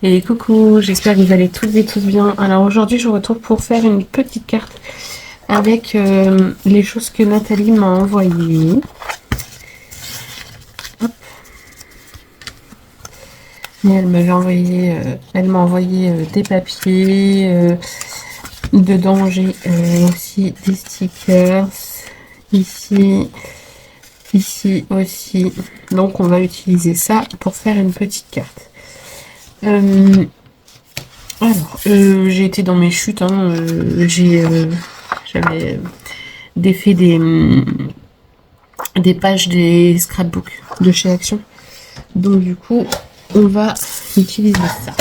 Et coucou, j'espère que vous allez toutes et tous bien. Alors aujourd'hui, je vous retrouve pour faire une petite carte avec les choses que Nathalie m'a envoyées. Et elle m'a envoyé des papiers. Dedans, j'ai aussi des stickers. Ici aussi. Donc on va utiliser ça pour faire une petite carte. Alors, j'ai été dans mes chutes, hein, j'avais défait des pages des scrapbooks de chez Action. Donc du coup, on va utiliser ça.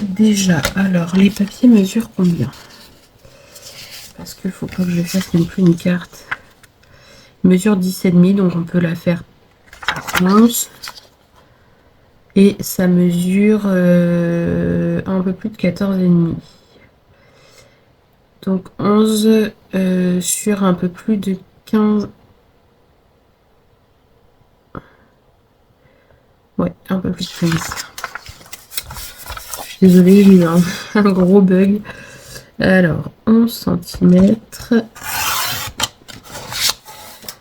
Déjà, alors, les papiers mesurent combien? Parce qu'il faut pas que je fasse non plus une carte. Mesure 10,5, donc on peut la faire à 11. Et ça mesure un peu plus de 14,5. Donc 11 sur un peu plus de 15. Ouais, un peu plus de 15. Je suis désolée, j'ai eu un gros bug. Alors, 11 cm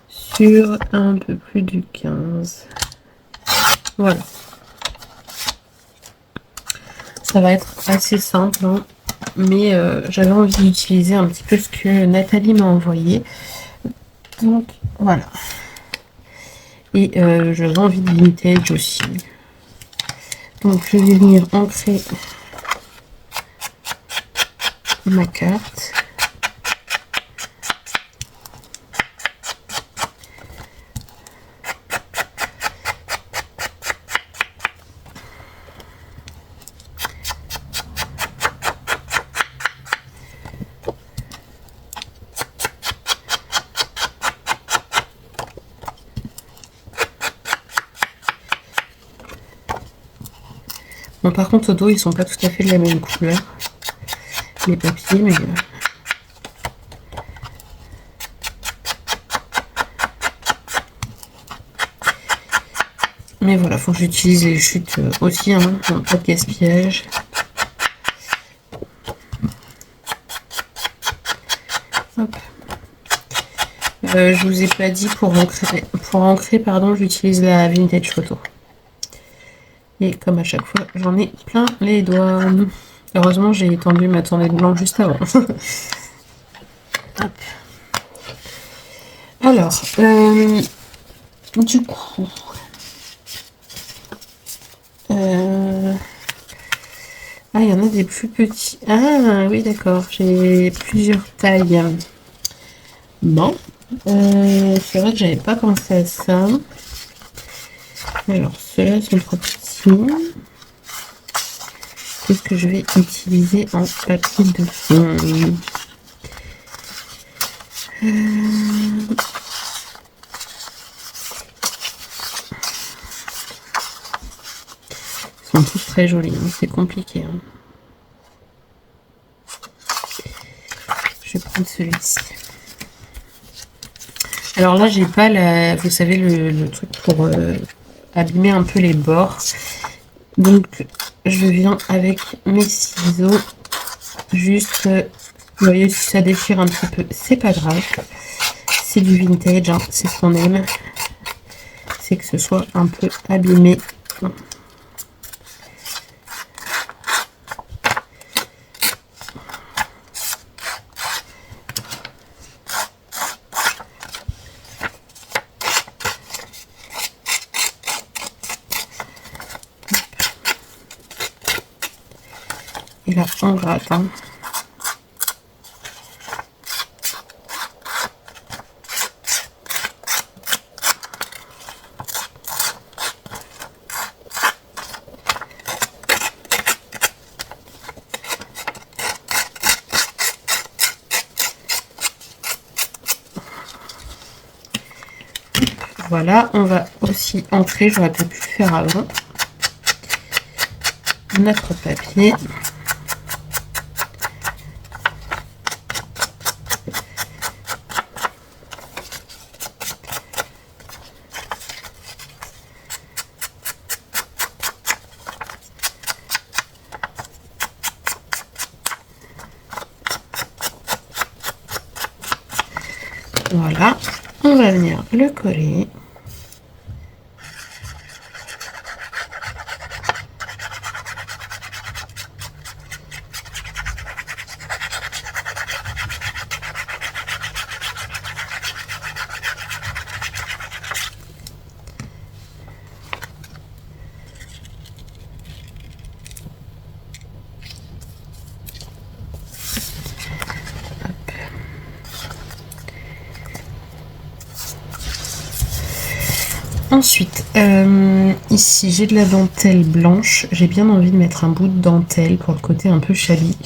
sur un peu plus de 15. Voilà. Ça va être assez simple, hein, mais j'avais envie d'utiliser un petit peu ce que Nathalie m'a envoyé. Donc, voilà. Et j'avais envie de vintage aussi. Donc, je vais venir ancrer ma carte. Bon, par contre, au dos, ils sont pas tout à fait de la même couleur, les papiers, mais voilà, faut que j'utilise les chutes aussi, hein, pas de gaspillage. Hop. Je vous ai pas dit pour ancrer, pardon, j'utilise la vintage photo. Et comme à chaque fois, j'en ai plein les doigts. Heureusement, j'ai étendu ma tournée de blanc juste avant. Hop. Alors, du coup, ah, il y en a des plus petits. Ah, oui, d'accord, j'ai plusieurs tailles. Bon, c'est vrai que j'avais pas pensé à ça. Alors, ceux-là sont trop petits. Qu'est-ce que je vais utiliser en papier de fond? Ils sont tous très jolis, hein, c'est compliqué. Hein. Je vais prendre celui-ci. Alors là, j'ai pas vous savez, le truc pour abîmer un peu les bords. Donc, je viens avec mes ciseaux. Juste, vous voyez, si ça déchire un petit peu, c'est pas grave. C'est du vintage, hein, c'est ce qu'on aime. C'est que ce soit un peu abîmé. Et là, on gratte. Hein. Voilà, on va aussi ancrer, j'aurais pas pu le faire avant, notre papier. on va venir le coller. Ensuite, ici j'ai de la dentelle blanche. J'ai bien envie de mettre un bout de dentelle pour le côté un peu chablis.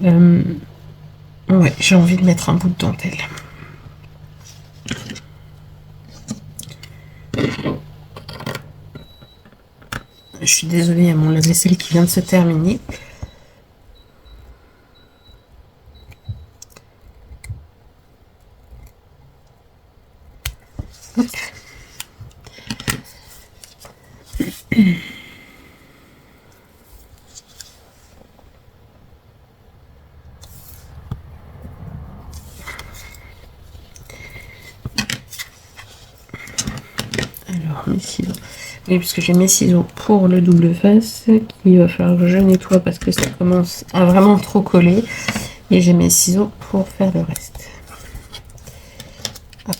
Ouais, j'ai envie de mettre un bout de dentelle. Je suis désolée, il y a mon lave-vaisselle qui vient de se terminer. Hop. Alors, mes ciseaux. Oui, puisque j'ai mes ciseaux pour le double face, qu'il va falloir que je nettoie parce que ça commence à vraiment trop coller. Et j'ai mes ciseaux pour faire le reste. Hop.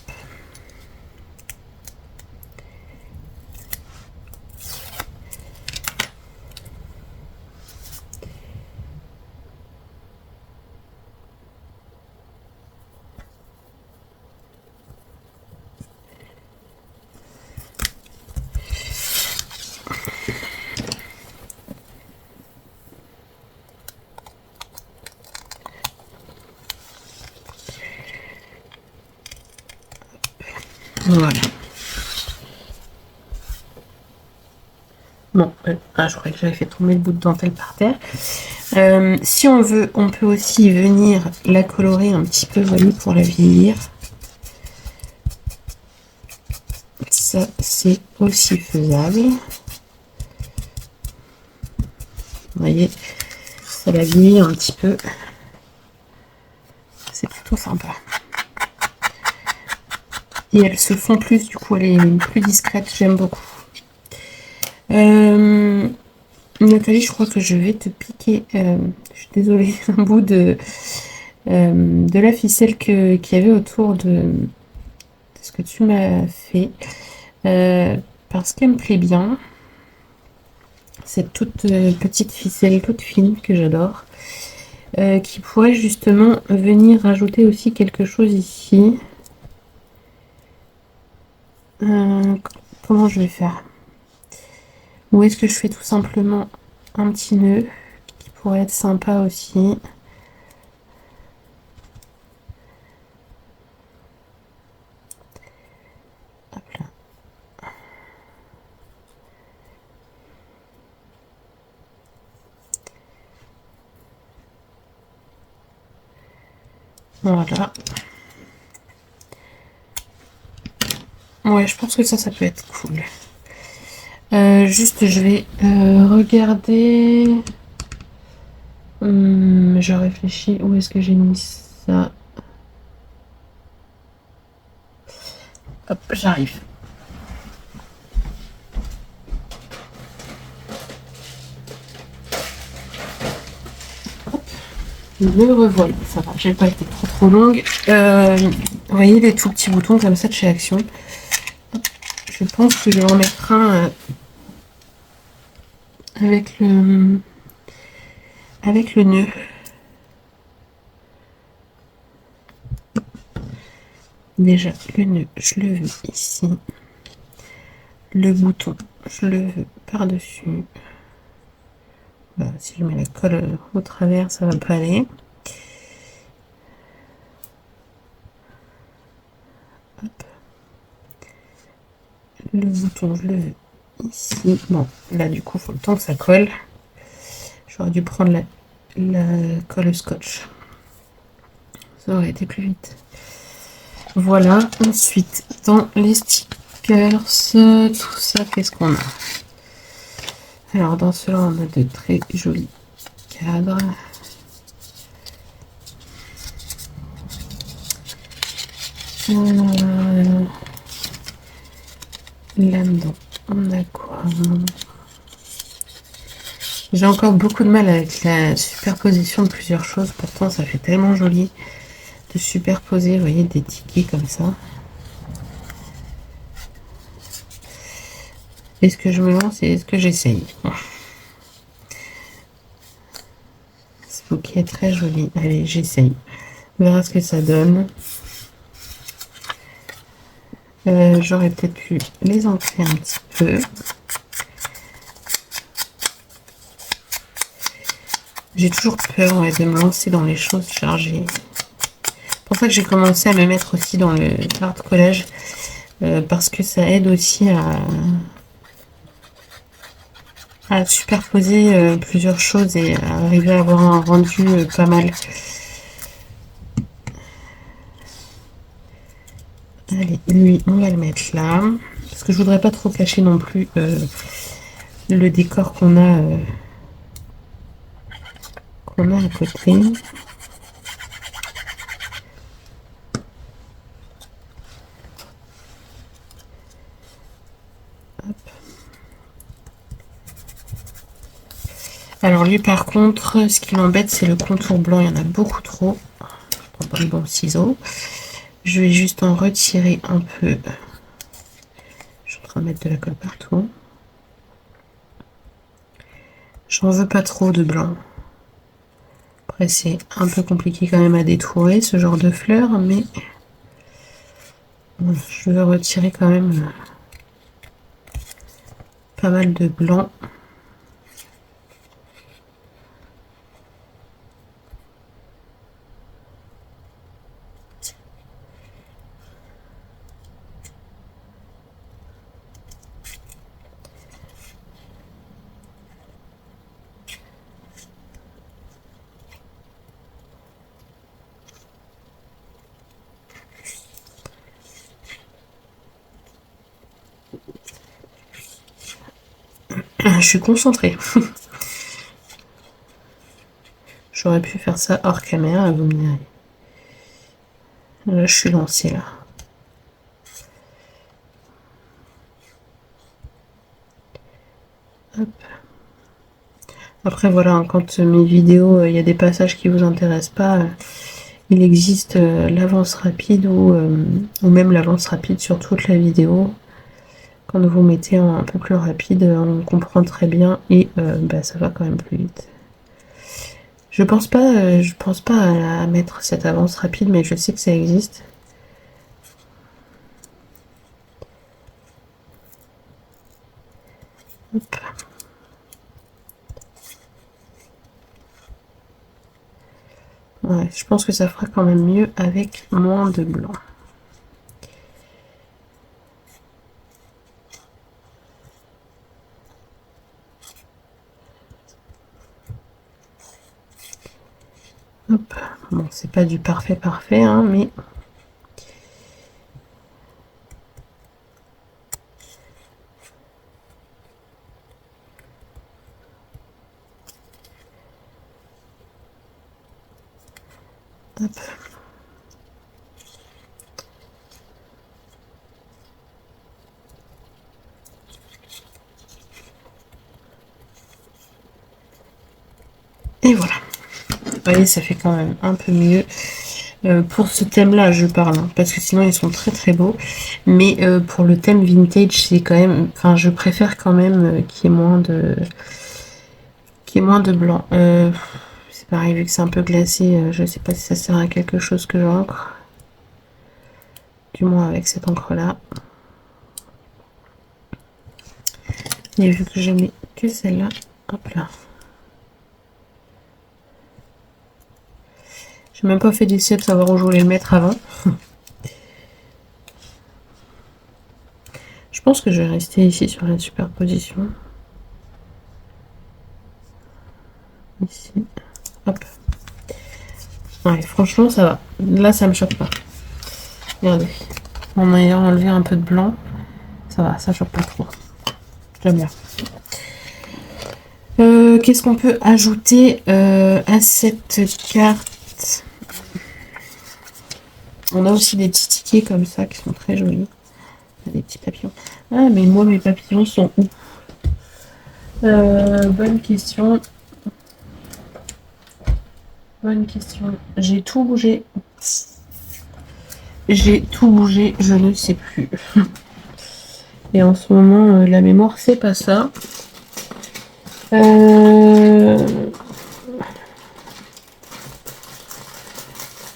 Voilà. Bon, je croyais que j'avais fait tomber le bout de dentelle par terre. Si on veut, on peut aussi venir la colorer un petit peu, voilà, pour la vieillir. Ça, c'est aussi faisable. Vous voyez, ça la vieillit un petit peu. C'est plutôt sympa. Et elle se fond plus, du coup, elle est plus discrète. J'aime beaucoup. Nathalie, je crois que je vais te piquer, je suis désolée, un bout de la ficelle qu'il y avait autour de ce que tu m'as fait, parce qu'elle me plaît bien. Cette toute petite ficelle, toute fine, que j'adore, qui pourrait justement venir rajouter aussi quelque chose ici. Comment je vais faire? Ou est-ce que je fais tout simplement un petit nœud qui pourrait être sympa aussi? Hop là. Voilà. Ouais, je pense que ça peut être cool. Juste, je vais regarder. Je réfléchis. Où est-ce que j'ai mis ça? Hop, j'arrive. Me revoilà, ça va, j'ai pas été trop longue. Vous voyez les tout petits boutons comme ça de chez Action. Je pense que je vais en mettre un avec le nœud. Déjà, le nœud, je le veux ici. Le bouton, je le veux par-dessus. Voilà, si je mets la colle au travers, ça va pas aller. Hop. Le bouton, je le veux ici. Bon, là, du coup, il faut le temps que ça colle. J'aurais dû prendre la colle scotch. Ça aurait été plus vite. Voilà. Ensuite, dans les stickers, tout ça, qu'est-ce qu'on a? Alors, dans cela, on a de très jolis cadres. Là-dedans, on a quoi? J'ai encore beaucoup de mal avec la superposition de plusieurs choses. Pourtant, ça fait tellement joli de superposer, vous voyez, des tickets comme ça. Est-ce que je me lance et est-ce que j'essaye? Ce bouquet est très joli. Allez, j'essaye. On verra ce que ça donne. J'aurais peut-être pu les ancrer un petit peu. J'ai toujours peur de me lancer dans les choses chargées. C'est pour ça que j'ai commencé à me mettre aussi dans le art collage. Parce que ça aide aussi à superposer plusieurs choses et à arriver à avoir un rendu pas mal. Allez, lui, on va le mettre là. Parce que je voudrais pas trop cacher non plus le décor qu'on a à côté. Hop. Alors lui par contre, ce qui m'embête c'est le contour blanc, il y en a beaucoup trop. Je prends pas le bon ciseau. Je vais juste en retirer un peu. Je suis en train de mettre de la colle partout. J'en veux pas trop de blanc. Après c'est un peu compliqué quand même à détourer ce genre de fleurs, mais je vais retirer quand même pas mal de blanc. Je suis concentrée. J'aurais pu faire ça hors caméra, vous me direz. Là, je suis lancée là. Hop. Après voilà, hein, quand mes vidéos, il y a des passages qui vous intéressent pas, il existe l'avance rapide ou même l'avance rapide sur toute la vidéo. Quand vous mettez un peu plus rapide, on comprend très bien et ça va quand même plus vite. Je pense pas à mettre cette avance rapide, mais je sais que ça existe. Hop. Ouais, je pense que ça fera quand même mieux avec moins de blanc. Hop. Bon, c'est pas du parfait, hein, mais hop. Et voilà. Vous voyez, ça fait quand même un peu mieux. Pour ce thème-là, je parle, hein, parce que sinon ils sont très très beaux. Mais pour le thème vintage, c'est quand même, enfin, je préfère quand même qu'il y ait moins de, blanc. C'est pareil, vu que c'est un peu glacé, je sais pas si ça sert à quelque chose que j'encre. Du moins avec cette encre-là. Et vu que je mets que celle-là, hop là. J'ai même pas fait d'essai de savoir où je voulais le mettre avant. Je pense que je vais rester ici sur la superposition. Ici. Hop. Ouais, franchement, ça va. Là, ça me choque pas. Regardez. En ayant enlevé un peu de blanc, ça va, ça choque pas trop. J'aime bien. Qu'est-ce qu'on peut ajouter à cette carte? On a aussi des petits tickets comme ça qui sont très jolis. Des petits papillons. Ah, mais moi, mes papillons sont où? Bonne question. Bonne question. J'ai tout bougé. J'ai tout bougé, je ne sais plus. Et en ce moment, la mémoire, c'est pas ça.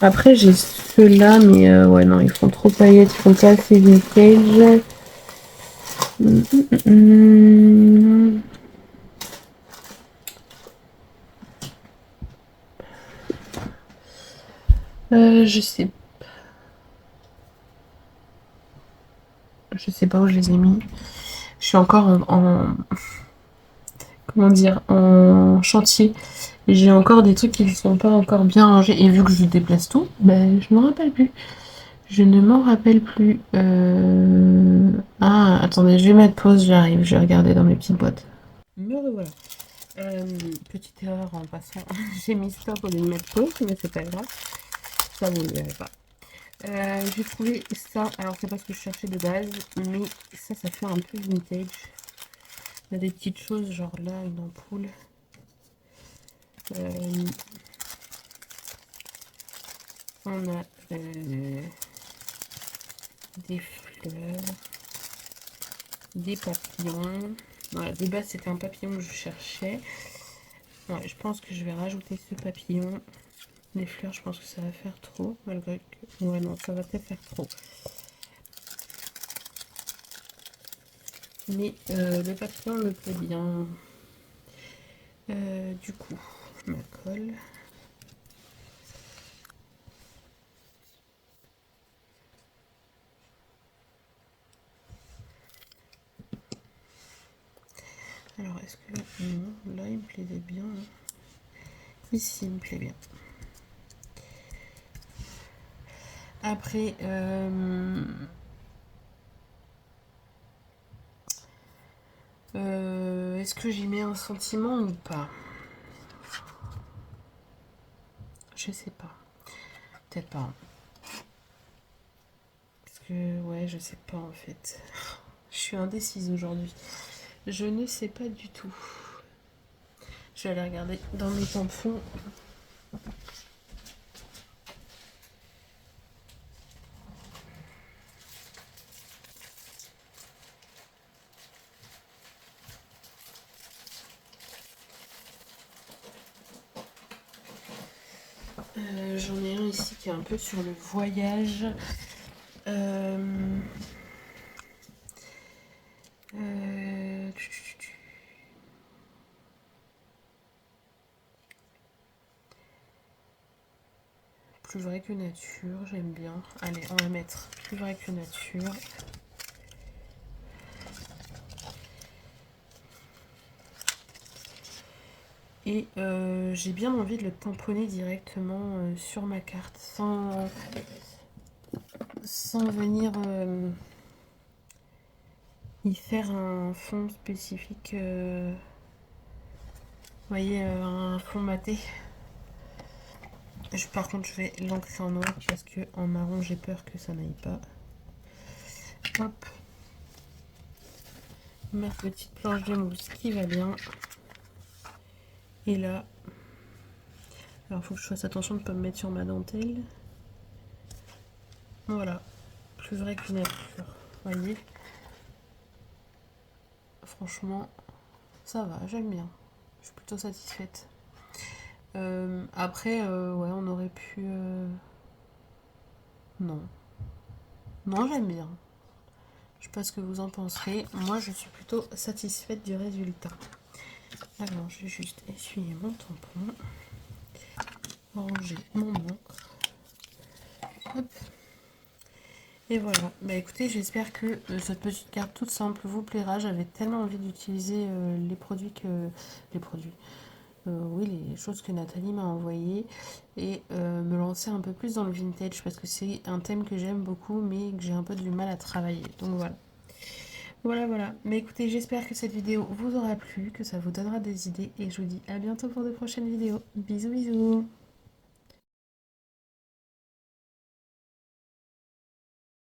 Après, j'ai ceux-là, mais ouais, non, ils font trop paillettes, ils font pas assez vintage. Je sais. Je sais pas où je les ai mis. Je suis encore comment dire, en chantier. J'ai encore des trucs qui ne sont pas encore bien rangés. Et vu que je déplace tout, ben, je me rappelle plus. Je ne m'en rappelle plus. Ah, attendez, je vais mettre pause, j'arrive. Je vais regarder dans mes petites boîtes. Me revoilà. Petite erreur en passant. J'ai mis stop au lieu de mettre pause, mais c'est pas grave. Ça, vous ne le verrez pas. J'ai trouvé ça. Alors, c'est pas ce que je cherchais de base, mais ça fait un peu vintage. Il y a des petites choses, genre là, une ampoule. On a des fleurs, des papillons. Voilà, de base, c'était un papillon que je cherchais. Ouais, je pense que je vais rajouter ce papillon. Les fleurs, je pense que ça va faire trop, malgré que... Ouais, non, ça va peut-être faire trop. Mais le papillon me plaît bien. Du coup, ma colle. Alors, est-ce que là, non, là, il me plaisait bien. Hein. Ici, il me plaît bien. Après, est-ce que j'y mets un sentiment ou pas? Je sais pas. Peut-être pas. Parce que, ouais, je sais pas en fait. Je suis indécise aujourd'hui. Je ne sais pas du tout. Je vais aller regarder dans mes tampons. J'en ai un ici qui est un peu sur le voyage. Plus vrai que nature, j'aime bien. Allez, on va mettre plus vrai que nature. Et j'ai bien envie de le tamponner directement sur ma carte sans venir y faire un fond spécifique. Vous voyez, un fond maté. Par contre, je vais l'encrer en noir parce que en marron, j'ai peur que ça n'aille pas. Hop. Ma petite planche de mousse qui va bien. Et là, alors il faut que je fasse attention de ne pas me mettre sur ma dentelle. Voilà, plus vrai que nature. Voyez. Franchement, ça va, j'aime bien. Je suis plutôt satisfaite. Après, ouais, on aurait pu... Non. Non, j'aime bien. Je sais pas ce que vous en penserez. Moi, je suis plutôt satisfaite du résultat. Alors, je vais juste essuyer mon tampon. Ranger mon encre. Hop. Et voilà. Bah écoutez, j'espère que cette petite carte toute simple vous plaira. J'avais tellement envie d'utiliser les produits que... Les produits. Oui, les choses que Nathalie m'a envoyées et me lancer un peu plus dans le vintage parce que c'est un thème que j'aime beaucoup mais que j'ai un peu du mal à travailler. Donc voilà. Voilà. Mais écoutez, j'espère que cette vidéo vous aura plu, que ça vous donnera des idées et je vous dis à bientôt pour de prochaines vidéos. Bisous bisous.